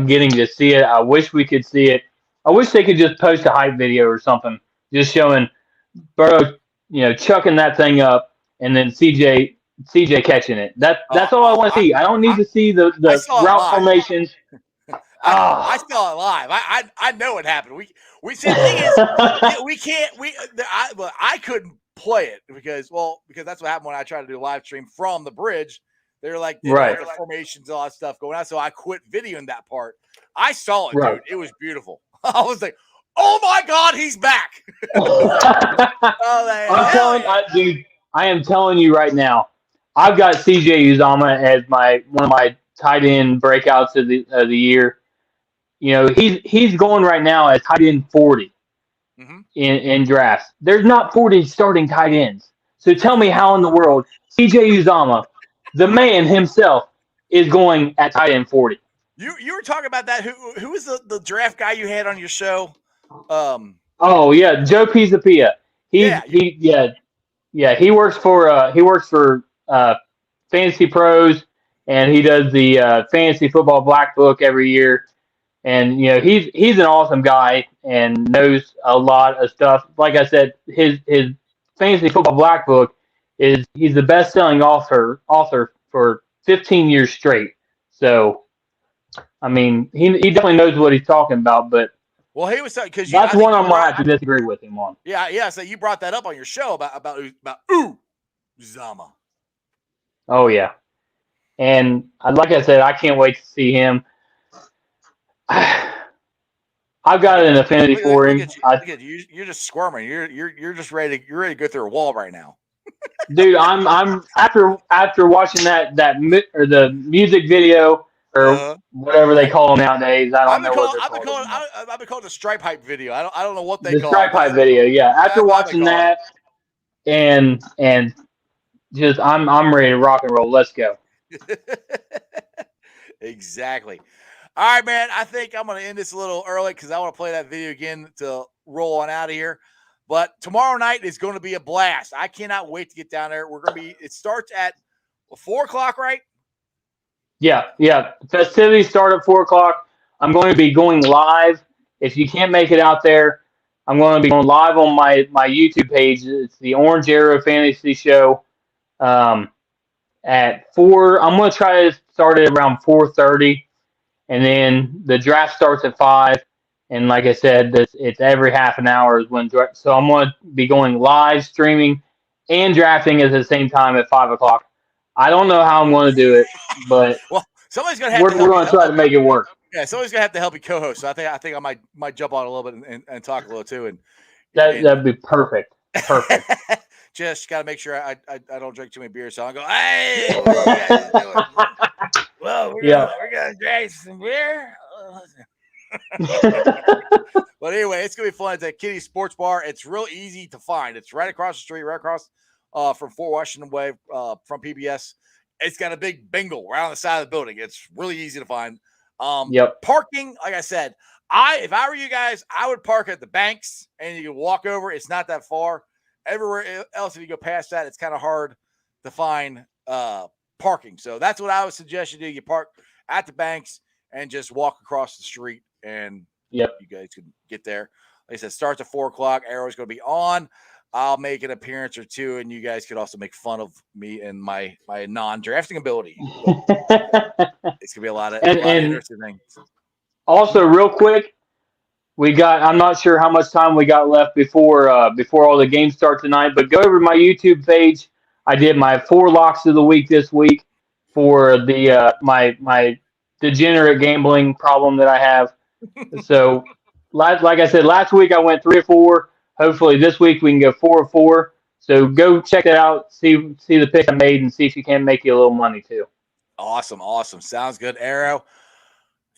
getting to see it. I wish we could see it. I wish they could just post a hype video or something, just showing Burrow, chucking that thing up, and then CJ catching it. That's all I want to see. I don't need to see the route formations. I saw it live. I know what happened. We see the thing is we can't I couldn't play it because that's what happened when I tried to do a live stream from the bridge. They're like the formations, all that stuff going on. So I quit videoing that part. I saw it, dude. It was beautiful. I was like, oh my God, he's back. I am telling you right now, I've got CJ Uzama as one of my tight end breakouts of the year. He's going right now as tight end 40 in drafts. There's not 40 starting tight ends. So tell me how in the world CJ Uzama, the man himself, is going at tight end 40. You were talking about that. Who was the draft guy you had on your show? Oh yeah, Joe Pisapia. He works for Fantasy Pros. and he does the fantasy football black book every year. And he's an awesome guy and knows a lot of stuff. Like I said, his fantasy football black book is he's the best selling author for 15 years straight. So I mean, he definitely knows what he's talking about. But Well, he was because that's I think one you I'm gonna have to disagree with him on. Yeah. So you brought that up on your show about Uzama. Oh yeah, and like I said, I can't wait to see him. I've got an affinity for him. Look at you. You're just squirming. You're just ready. You're ready to go through a wall right now. Dude, I'm after watching the music video or whatever they call them nowadays. I don't know what they're called. I've been calling the stripe hype video. I don't know what they The call stripe it. hype video, yeah. After watching that and just I'm ready to rock and roll. Let's go. Exactly. All right, man. I think I'm going to end this a little early because I want to play that video again to roll on out of here. But tomorrow night is going to be a blast. I cannot wait to get down there. It starts at 4:00, right? Yeah. Festivities start at 4:00. I'm going to be going live. If you can't make it out there, I'm going to be going live on my YouTube page. It's the Orange Arrow Fantasy Show. At 4, I'm going to try to start it around 4:30, and then the draft starts at 5. And like I said, it's every half an hour is when. So I'm going to be going live streaming and drafting at the same time at 5:00. I don't know how I'm going to do it, but well, somebody's going to have to we're going to try to make it work. Yeah, somebody's going to have to help you co-host. So I think I might jump on a little bit and talk a little too. And that'd be perfect. Perfect. Just got to make sure I don't drink too many beers. So I'll go, hey, what are you guys doing? Well, we're gonna drink some beer. But anyway, it's gonna be fun. It's at Kitty Sports Bar. It's real easy to find. It's right across the street, right across from Fort Washington Way, from PBS. It's got a big bingo right on the side of the building. It's really easy to find. Parking, like I said, if I were you guys, I would park at the banks and you can walk over. It's not that far. Everywhere else, if you go past that, it's kind of hard to find parking. So that's what I would suggest you do. You park at the banks and just walk across the street, and you guys can get there. Like I said, starts at 4:00. Arrow's going to be on. I'll make an appearance or two, and you guys could also make fun of me and my non-drafting ability. It's going to be a lot of interesting things. Also, real quick, I'm not sure how much time we got left before all the games start tonight, but go over to my YouTube page. I did my 4 locks of the week this week for the my degenerate gambling problem that I have. So, like I said, last week I went 3 or 4. Hopefully this week we can go 4 or 4. So go check it out, see the picks I made, and see if you can make you a little money too. Awesome. Sounds good, Arrow.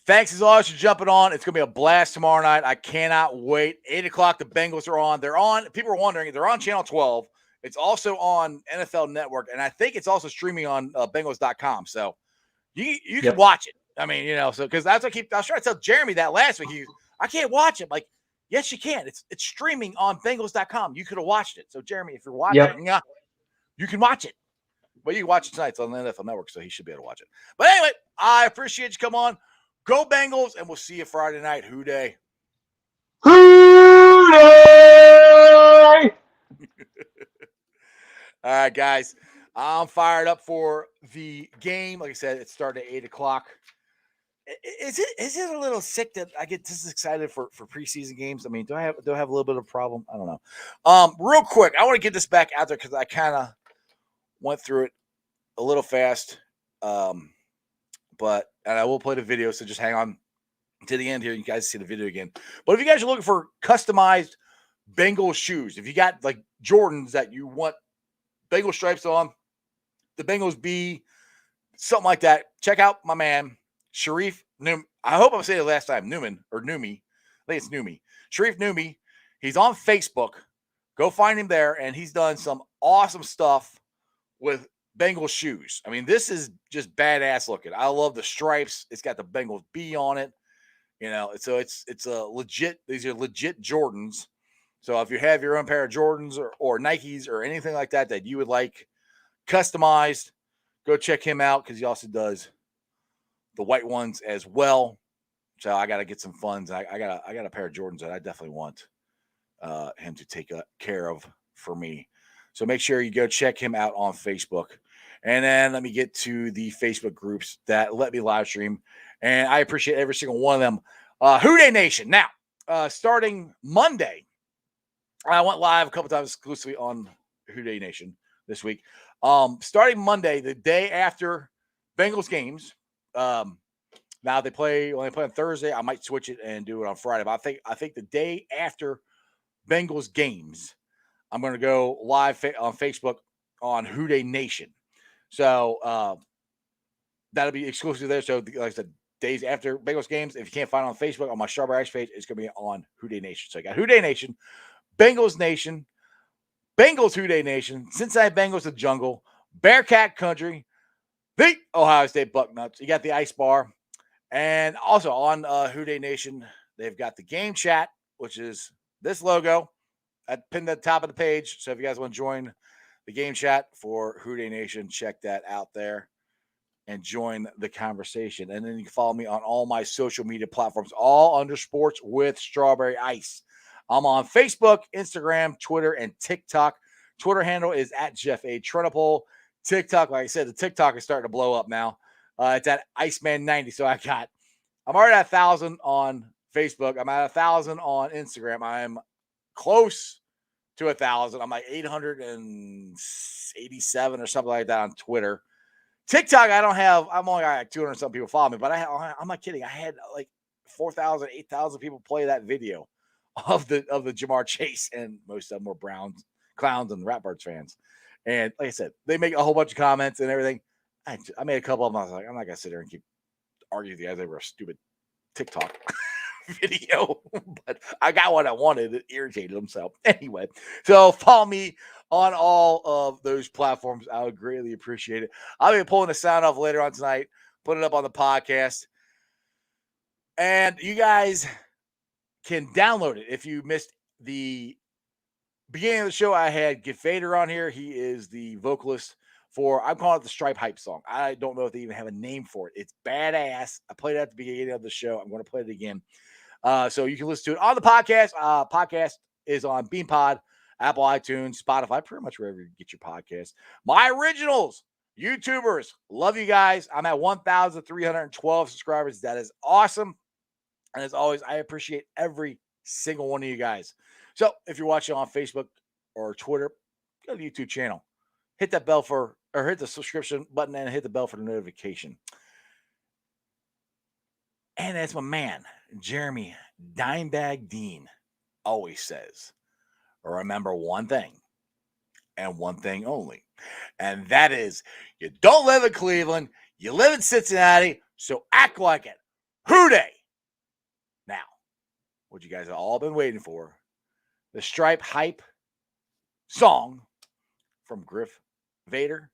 Thanks as always for jumping on. It's going to be a blast tomorrow night. I cannot wait. 8:00, the Bengals are on. They're on. People are wondering, they're on Channel 12. It's also on NFL Network, and I think it's also streaming on Bengals.com. So you can watch it. I mean, so because that's what I was trying to tell Jeremy that last week. I can't watch it. Like, yes, you can. It's streaming on Bengals.com. You could have watched it. So Jeremy, if you're watching, you can watch it. But you can watch it tonight. It's on the NFL Network, so he should be able to watch it. But anyway, I appreciate you coming on. Go Bengals, and we'll see you Friday night. Who day? Who day? All right, guys. I'm fired up for the game. Like I said, it started at 8:00. Is it a little sick that I get this excited for preseason games? I mean, do I have a little bit of a problem? I don't know. Real quick, I want to get this back out there because I kind of went through it a little fast. And I will play the video, so just hang on to the end here. You guys see the video again. But if you guys are looking for customized Bengals shoes, if you got like Jordans that you want Bengal stripes on, the Bengals B, something like that, check out my man, Sharif Newman. I hope I'm saying it last time, Newman or Numi. I think it's Numi. Sharif Numi. He's on Facebook. Go find him there, and he's done some awesome stuff with Bengals shoes. I mean, this is just badass looking. I love the stripes. It's got the Bengals B on it. So it's a legit. These are legit Jordans. So if you have your own pair of Jordans or Nikes or anything like that you would like customized, Go check him out because he also does the white ones as well. So I got to get some funds. I got a pair of Jordans that I definitely want him to take care of for me. So make sure you go check him out on Facebook. And then let me get to the Facebook groups that let me live stream. And I appreciate every single one of them. Houday Nation. Now, starting Monday, I went live a couple times exclusively on Houday Nation this week. Starting Monday, the day after Bengals games. Now they only play on Thursday. I might switch it and do it on Friday. But I think the day after Bengals games, I'm going to go live on Facebook on Houday Nation. So that'll be exclusive there. So like I said, days after Bengals games, if you can't find it on Facebook, on my Strawberry Ice page, it's going to be on Houday Nation. So I got Houday Nation, Bengals Nation, Bengals Houday Nation, Cincinnati Bengals the Jungle, Bearcat Country, the Ohio State Bucknuts. You got the Ice Bar. And also on Houday Nation, they've got the game chat, which is this logo. I pinned at the top of the page. So if you guys want to join the game chat for Houday Nation, check that out there and join the conversation. And then you can follow me on all my social media platforms, all under Sports with Strawberry Ice. I'm on Facebook, Instagram, Twitter, and TikTok. Twitter handle is at Jeff A. Trenopole. TikTok, like I said, the TikTok is starting to blow up now. It's at Iceman90. So I'm already at 1,000 on Facebook. I'm at 1,000 on Instagram. I'm close to 1,000. I'm like 887 or something like that on Twitter. TikTok, I'm only got like 200 some people follow me, but I'm not kidding. I had like 4,000, 8,000 people play that video of the Jamar Chase, and most of them were Browns, Clowns, and Ratbirds fans. And like I said, they make a whole bunch of comments and everything. I made a couple of them. I was like, I'm not going to sit there and keep arguing with you guys over a stupid TikTok video. But I got what I wanted. It irritated them. So anyway, so follow me on all of those platforms. I would greatly appreciate it. I'll be pulling the sound off later on tonight, put it up on the podcast. And you guys can download it. If you missed the beginning of the show, I had Get Vader on here. He is the vocalist for, I'm calling it the Stripe Hype song. I don't know if they even have a name for it. It's badass. I played it at the beginning of the show. I'm going to play it again. So you can listen to it on the podcast. Podcast is on BeanPod, Apple iTunes, Spotify, pretty much wherever you get your podcast. My originals, YouTubers, love you guys. I'm at 1,312 subscribers. That is awesome. And as always, I appreciate every single one of you guys. So if you're watching on Facebook or Twitter, go to the YouTube channel. Hit that bell hit the subscription button and hit the bell for the notification. And as my man, Jeremy Dimebag Dean always says, remember one thing and one thing only. And that is, you don't live in Cleveland, you live in Cincinnati, so act like it. Houday! Now, what you guys have all been waiting for, the Stripe Hype song from Gift Vader,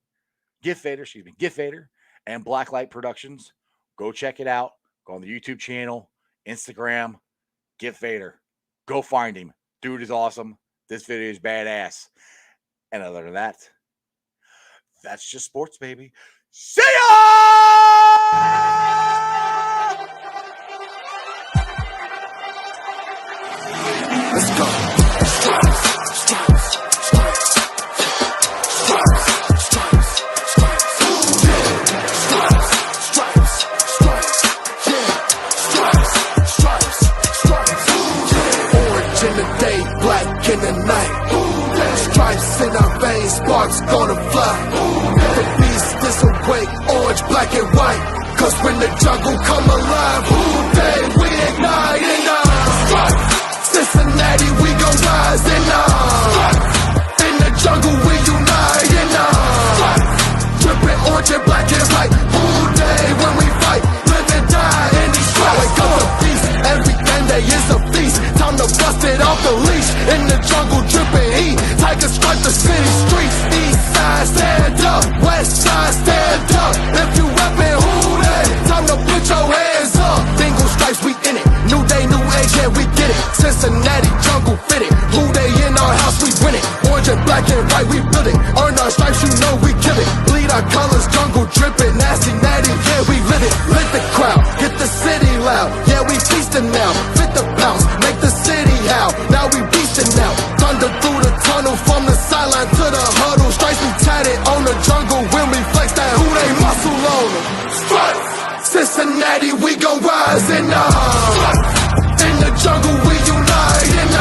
and Blacklight Productions. Go check it out. Go on the YouTube channel, Instagram, Gift Vader. Go find him. Dude is awesome. This video is badass. And other than that, that's just sports, baby. See ya! Let's go. Stripes, stripes, stripes, stripes, stripes, stripes, stripes, stripes, stripes, yeah, stripes, stripes, stripes, yeah. Orange in the day, black in the night. Stripes in our veins, sparks gonna fly. The beast is awake, orange, black and white. 'Cause when the jungle come alive, Houday, we ignite and stripes. Cincinnati, we gon' rise and in the jungle we unite and dripping orange and black and white. Houday, when we fight, live and die in these stripes. Wake up the beast, every day is a feast. Time to bust it off the leash. In the jungle, dripping heat. Tigers strike the city streets. East side, stand up. West side, stand up. If you reppin' Houday, time to put your hands up. Bingo stripes, we in it. New day, new age, yeah, we get it. Cincinnati jungle fitted. Houday in our house, we win it. Orange and black and white, we build it. Earn our stripes, you know we kill it. Bleed our colors, jungle Cincinnati, we gon' rise and in the jungle we unite and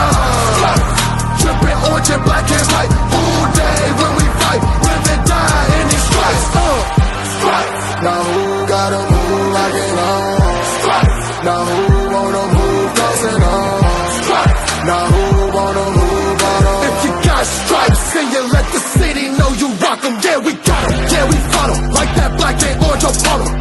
dripping orange and black and white all day when we fight, live and die in these stripes. Now who gotta move like it on? Now who wanna move close and on? Now who wanna move on? If you got stripes and you let the city know you rock 'em, yeah we got 'em, yeah we fought 'em like that black and orange Apollo.